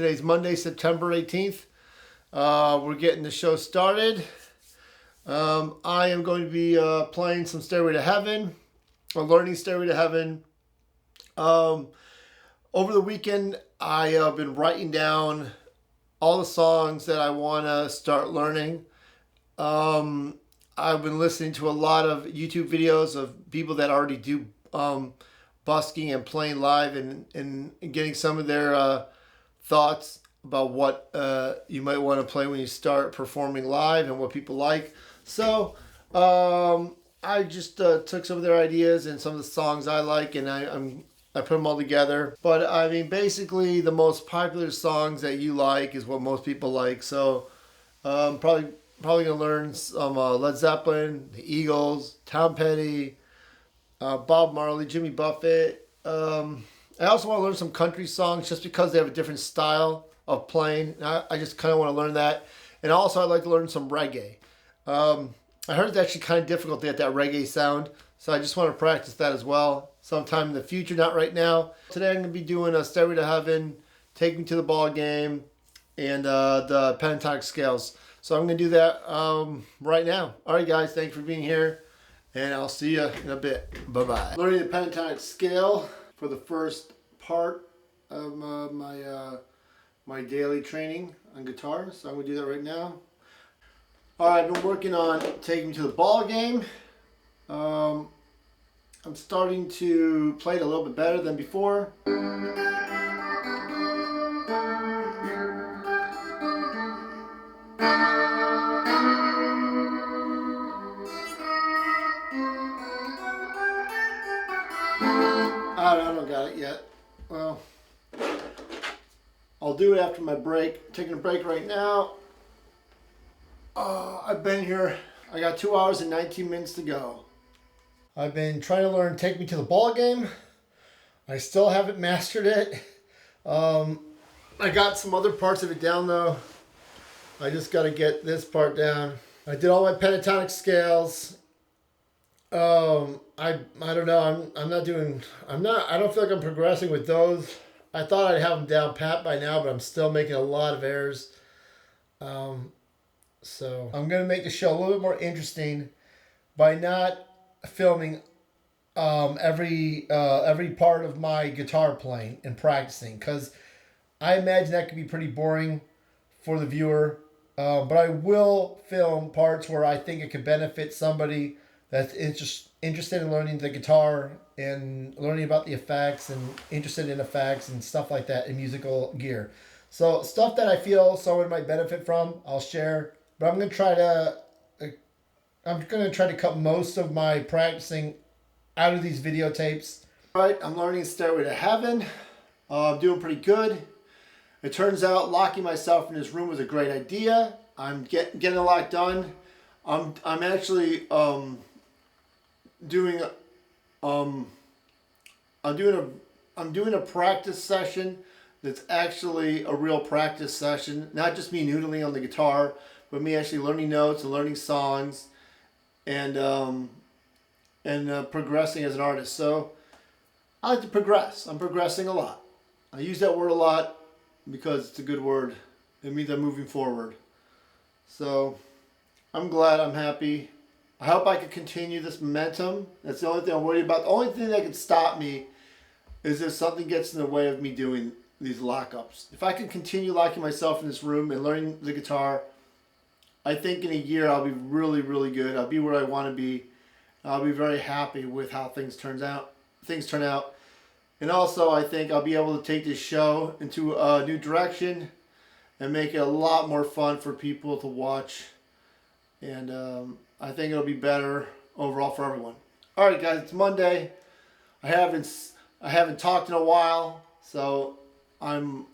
Today's Monday, September 18th. We're getting the show started. I am going to be playing some Stairway to Heaven, or learning Stairway to Heaven. Over the weekend, I have been writing down all the songs that I want to start learning. I've been listening to a lot of YouTube videos of people that already do busking and playing live, and getting some of their thoughts about what you might want to play when you start performing live and what people like. So I just took some of their ideas and some of the songs I like, and I put them all together. But I mean, basically the most popular songs that you like is what most people like. So probably gonna learn some Led Zeppelin, the Eagles, Tom Petty, Bob Marley, Jimmy Buffett. I also want to learn some country songs just because they have a different style of playing. I just kind of want to learn that. And also I'd like to learn some reggae. I heard it's actually kind of difficult to get that reggae sound, so I just want to practice that as well sometime in the future, not right now. Today I'm going to be doing a Stairway to Heaven, Take Me to the Ball Game, and the pentatonic scales. So I'm going to do that right now. All right, guys, thanks for being here, and I'll see you in a bit. Bye-bye. Learning the pentatonic scale for the first part of my daily training on guitar. So I'm going to do that right now. All right, I've been working on Take Me to the Ball Game. I'm starting to play it a little bit better than before. I don't got it yet. Well, I'll do it after my break. Taking a break right now. I've been here. I got 2 hours and 19 minutes to go. I've been trying to learn Take Me to the Ball Game. I still haven't mastered it. I got some other parts of it down though. I just got to get this part down. I did all my pentatonic scales. I don't know. I don't feel like I'm progressing with those. I thought I'd have them down pat by now, but I'm still making a lot of errors. So I'm going to make the show a little bit more interesting by not filming every part of my guitar playing and practicing, because I imagine that could be pretty boring for the viewer. But I will film parts where I think it could benefit somebody that's interested in learning the guitar and learning about the effects and interested in effects and stuff like that in musical gear. So stuff that I feel someone might benefit from, I'll share. But I'm going to try to cut most of my practicing out of these videotapes. All right, I'm learning Stairway to Heaven. I'm doing pretty good. It turns out locking myself in this room was a great idea. I'm getting a lot done. I'm actually doing a practice session that's actually a real practice session, not just me noodling on the guitar, but me actually learning notes and learning songs and progressing as an artist. So I like to progress. I'm progressing a lot. I use that word a lot because it's a good word. It means I'm moving forward. So I'm glad, I'm happy. I hope I can continue this momentum. That's the only thing I'm worried about. The only thing that could stop me is if something gets in the way of me doing these lockups. If I can continue locking myself in this room and learning the guitar, I think in a year I'll be really, really good. I'll be where I want to be. I'll be very happy with how things turn out. And also I think I'll be able to take this show into a new direction and make it a lot more fun for people to watch. And I think it'll be better overall for everyone. All right, guys, it's Monday. I haven't talked in a while, so I'm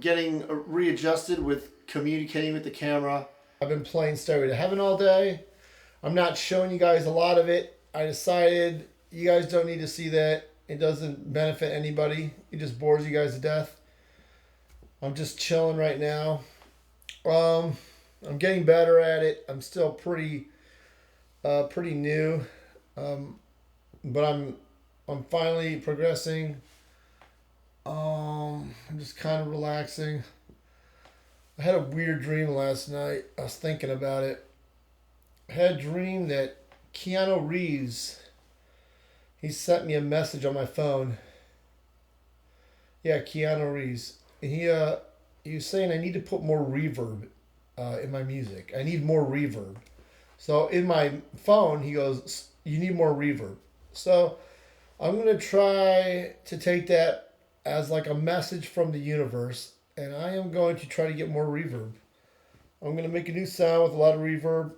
getting readjusted with communicating with the camera. I've been playing Stairway to Heaven all day. I'm not showing you guys a lot of it. I decided you guys don't need to see that. It doesn't benefit anybody. It just bores you guys to death. I'm just chilling right now. I'm getting better at it. I'm still pretty new, but I'm finally progressing. I'm just kind of relaxing. I had a weird dream last night. I was thinking about it. I had a dream that Keanu Reeves, he sent me a message on my phone. Yeah, Keanu Reeves. He was saying I need to put more reverb in my music. I need more reverb. So in my phone, he goes, "You need more reverb." So I'm gonna try to take that as like a message from the universe, and I am going to try to get more reverb. I'm gonna make a new sound with a lot of reverb,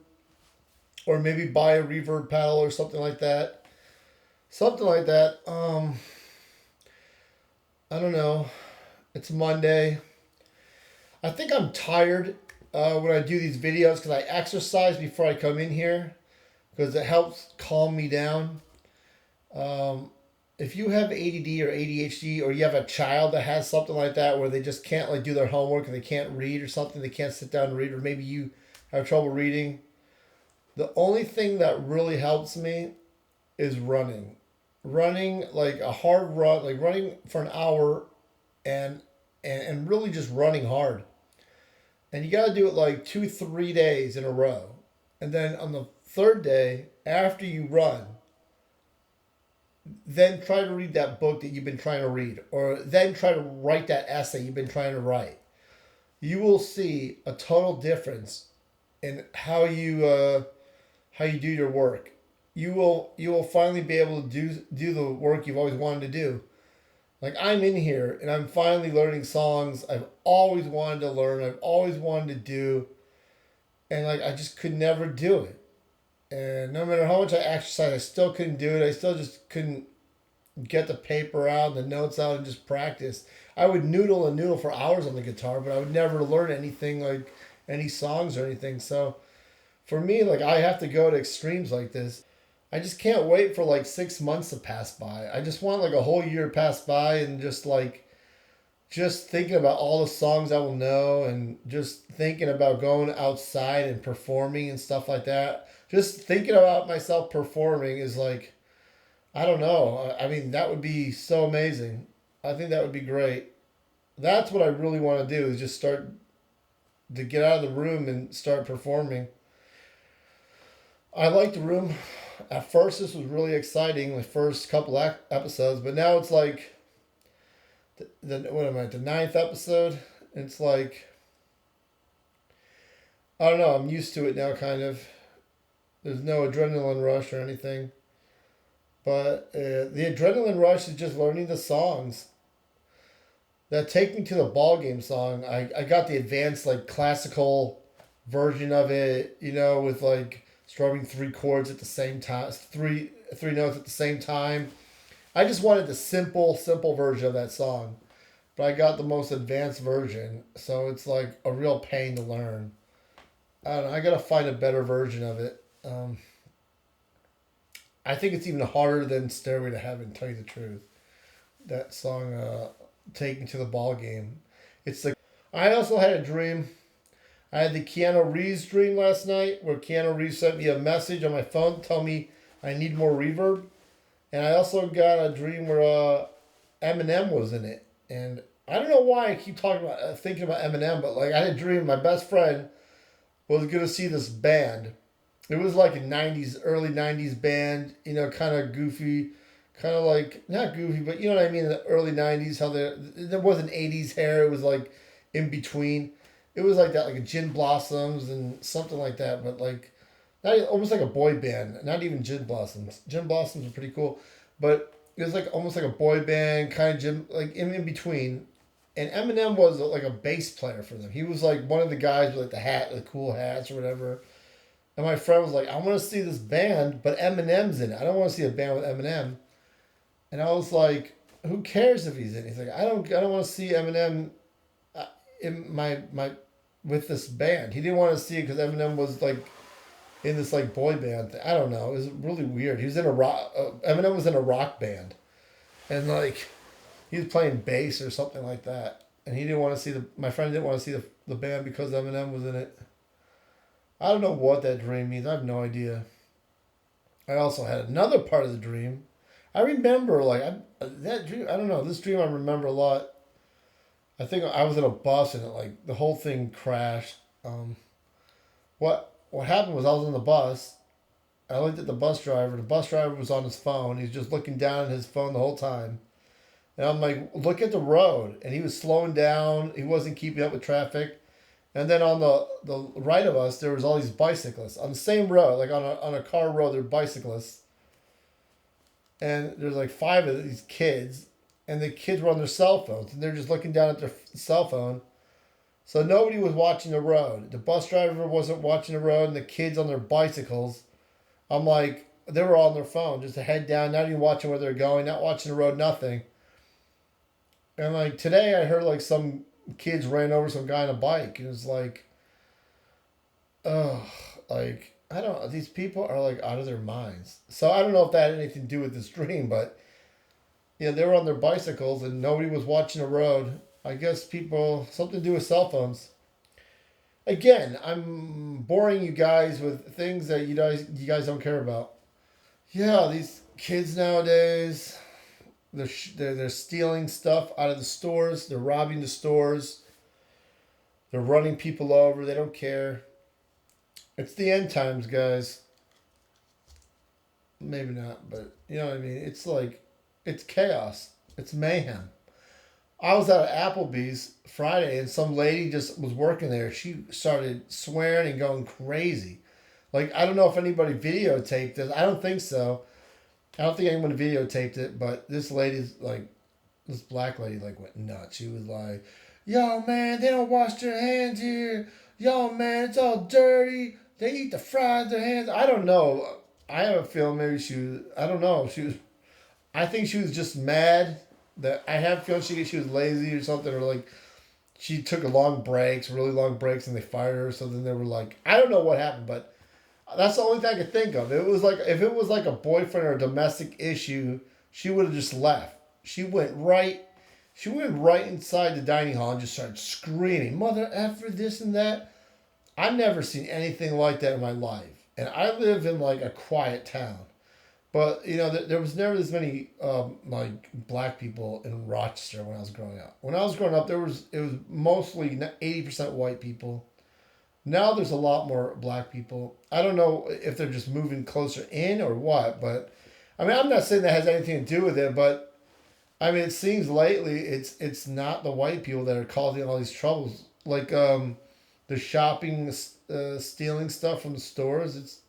or maybe buy a reverb pedal or something like that. Something like that. I don't know. It's Monday. I think I'm tired when I do these videos because I exercise before I come in here because it helps calm me down. If you have ADD or ADHD, or you have a child that has something like that where they just can't like do their homework and they can't read or something, they can't sit down and read, or maybe you have trouble reading, the only thing that really helps me is running. Running like a hard run, like running for an hour, and and really just running hard. And you got to do it like 2 3 days in a row. And then on the third day, after you run, then try to read that book that you've been trying to read, or then try to write that essay you've been trying to write. You will see a total difference in how you do your work. You will finally be able to do the work you've always wanted to do. Like I'm in here and I'm finally learning songs I've always wanted to learn, I've always wanted to do, and like I just could never do it. And no matter how much I exercised, I still couldn't do it. I still just couldn't get the paper out, the notes out, and just practice. I would noodle and noodle for hours on the guitar, but I would never learn anything like any songs or anything. So for me, like I have to go to extremes like this. I just can't wait for like 6 months to pass by. I just want like a whole year to pass by and just thinking about all the songs I will know, and just thinking about going outside and performing and stuff like that. Just thinking about myself performing is like, I don't know. I mean, that would be so amazing. I think that would be great. That's what I really want to do, is just start to get out of the room and start performing. I like the room. At first, this was really exciting, the first couple episodes, but now it's like what am I, the ninth episode? It's like, I don't know. I'm used to it now, kind of. There's no adrenaline rush or anything, but the adrenaline rush is just learning the songs. That Take Me to the Ball Game song. I got the advanced like classical version of it, with like strumming three chords at the same time, three notes at the same time. I just wanted the simple version of that song, but I got the most advanced version, so it's like a real pain to learn. I don't know. I gotta find a better version of it. I think it's even harder than Stairway to Heaven. To tell you the truth, that song, "Take Me to the Ball Game." It's the. I also had a dream. I had the Keanu Reeves dream last night, where Keanu Reeves sent me a message on my phone to tell me I need more reverb. And I also got a dream where Eminem was in it. And I don't know why I keep talking about thinking about Eminem, but like I had a dream my best friend was gonna see this band. It was like a early '90s band, kind of goofy, kind of like not goofy, but you know what I mean. In the early '90s, how there wasn't '80s hair. It was like in between. It was like that, like a Gin Blossoms and something like that, but like not almost like a boy band. Not even Gin Blossoms. Gin Blossoms were pretty cool, but it was like almost like a boy band kind of Gin, like in between. And Eminem was like a bass player for them. He was like one of the guys with like the cool hats or whatever. And my friend was like, "I want to see this band, but Eminem's in it. I don't want to see a band with Eminem." And I was like, "Who cares if he's in it?" He's like, I don't want to see Eminem in my with this band." He didn't want to see it because Eminem was like in this like boy band thing. I don't know. It was really weird. He was in a rock. Eminem was in a rock band, and like he was playing bass or something like that. And he didn't want to see my friend didn't want to see the band because Eminem was in it. I don't know what that dream means. I have no idea. I also had another part of the dream. I remember that dream. I don't know. This dream I remember a lot. I think I was in a bus and the whole thing crashed. Um, what happened was I was on the bus. I looked at the bus driver. The bus driver was on his phone. He's just looking down at his phone the whole time. And I'm like, look at the road. And he was slowing down. He wasn't keeping up with traffic. And then on the right of us, there was all these bicyclists on the same road, like on a car road. There were bicyclists, and there's like five of these kids, and the kids were on their cell phones, and they're just looking down at their cell phone. So nobody was watching the road. The bus driver wasn't watching the road, and the kids on their bicycles. I'm like, they were all on their phone, just a head down, not even watching where they're going, not watching the road, nothing. And like today, I heard like some kids ran over some guy on a bike. It was like, oh, like I don't. These people are like out of their minds. So I don't know if that had anything to do with this dream, but yeah, they were on their bicycles and nobody was watching the road. I guess people something to do with cell phones. Again, I'm boring you guys with things that you guys don't care about. Yeah, these kids nowadays, they're stealing stuff out of the stores. They're robbing the stores. They're running people over. They don't care. It's the end times, guys. Maybe not, but you know what I mean. It's like it's chaos. It's mayhem. I was at Applebee's Friday, and some lady just was working there. She started swearing and going crazy. Like I don't know if anybody videotaped it. I don't think so. I don't think anyone videotaped it, but this lady's like, this black lady like went nuts. She was like, "Yo, man, they don't wash their hands here. Yo, man, it's all dirty. They eat the fries with their hands." I don't know. I have a feeling maybe she was. I don't know. She was. I think she was just mad. That I have a feeling she was lazy or something, or like she took a long breaks, really long breaks, and they fired her. So then they were like, I don't know what happened, but that's the only thing I could think of. It was like if it was like a boyfriend or a domestic issue, she would have just left. She went right. She went right inside the dining hall and just started screaming, "Mother effer this and that." I've never seen anything like that in my life, and I live in like a quiet town. But you know, there was never as many like black people in Rochester when I was growing up. When I was growing up, it was mostly 80% white people. Now there's a lot more black people. I don't know if they're just moving closer in or what, but I mean, I'm not saying that has anything to do with it, but I mean, it seems lately it's not the white people that are causing all these troubles. Like the shopping, stealing stuff from the stores.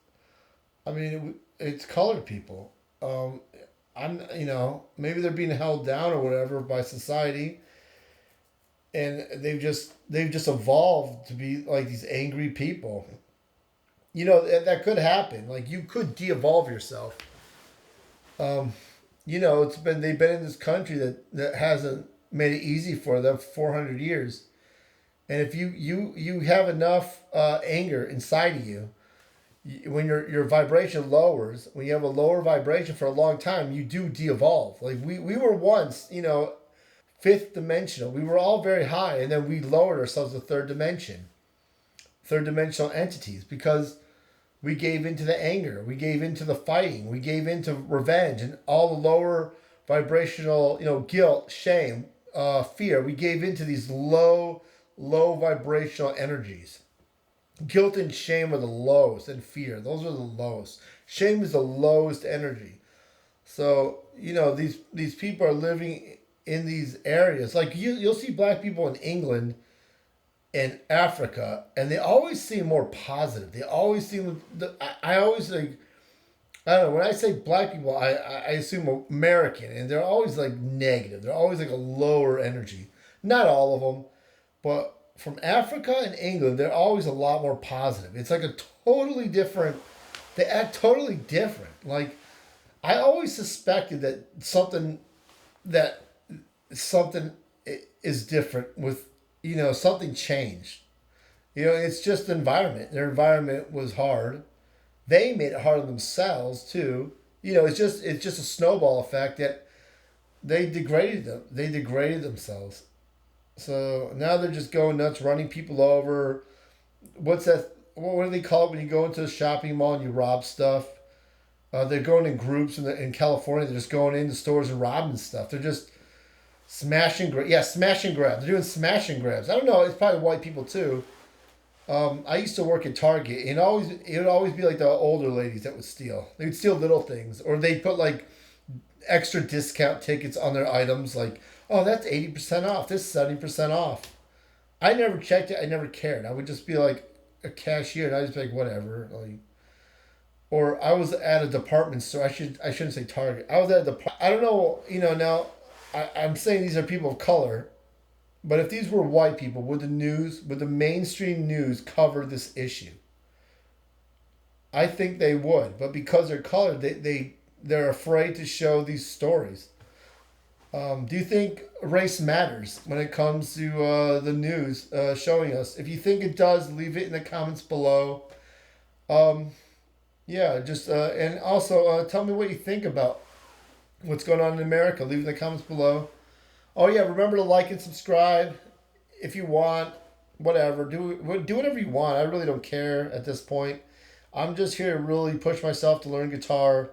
I mean, it's colored people. Um, maybe they're being held down or whatever by society, and they've just evolved to be like these angry people. You know that could happen. Like you could de-evolve yourself. Um, it's been they've been in this country that hasn't made it easy for them for 400 years, and if you have enough anger inside of you, when your vibration lowers, when you have a lower vibration for a long time, you do de-evolve. Like we were once, fifth dimensional. We were all very high, and then we lowered ourselves to third dimension, third dimensional entities, because we gave into the anger, we gave into the fighting, we gave into revenge, and all the lower vibrational, guilt, shame, fear. We gave into these low vibrational energies. Guilt and shame are the lowest, and fear. Those are the lowest. Shame is the lowest energy. So these people are living in these areas. Like you'll see black people in England and Africa, and they always seem more positive. They always seem. I always like. I don't know. When I say black people, I assume American, and they're always like negative. They're always like a lower energy. Not all of them, but from Africa and England, they're always a lot more positive. It's like a totally different. They act totally different. Like I always suspected that something is different with something changed. It's just the environment. Their environment was hard. They made it hard on themselves too. It's just a snowball effect that they degraded them. They degraded themselves. So now they're just going nuts, running people over. What's that? What do they call it when you go into a shopping mall and you rob stuff? They're going in groups in California. They're just going into stores and robbing stuff. They're just Smash and grab. Yeah, smash and grab. They're doing smash and grabs. I don't know. It's probably white people too. I used to work at Target, and it would always be like the older ladies that would steal. They would steal little things, or they'd put like extra discount tickets on their items. Like, oh, that's 80% off. This is 70% off. I never checked it. I never cared. I would just be like a cashier, and I would just be like, whatever. Like, or I was at a department store. I shouldn't say Target. I was at the. I don't know. Now I'm saying these are people of color, but if these were white people, would the mainstream news cover this issue? I think they would, but because they're colored, they're afraid to show these stories. Do you think race matters when it comes to the news showing us? If you think it does, leave it in the comments below. Um, yeah, just and also tell me what you think about what's going on in America. Leave it in the comments below. Oh yeah, remember to like and subscribe if you want. Whatever, do whatever you want. I really don't care at this point. I'm just here to really push myself to learn guitar.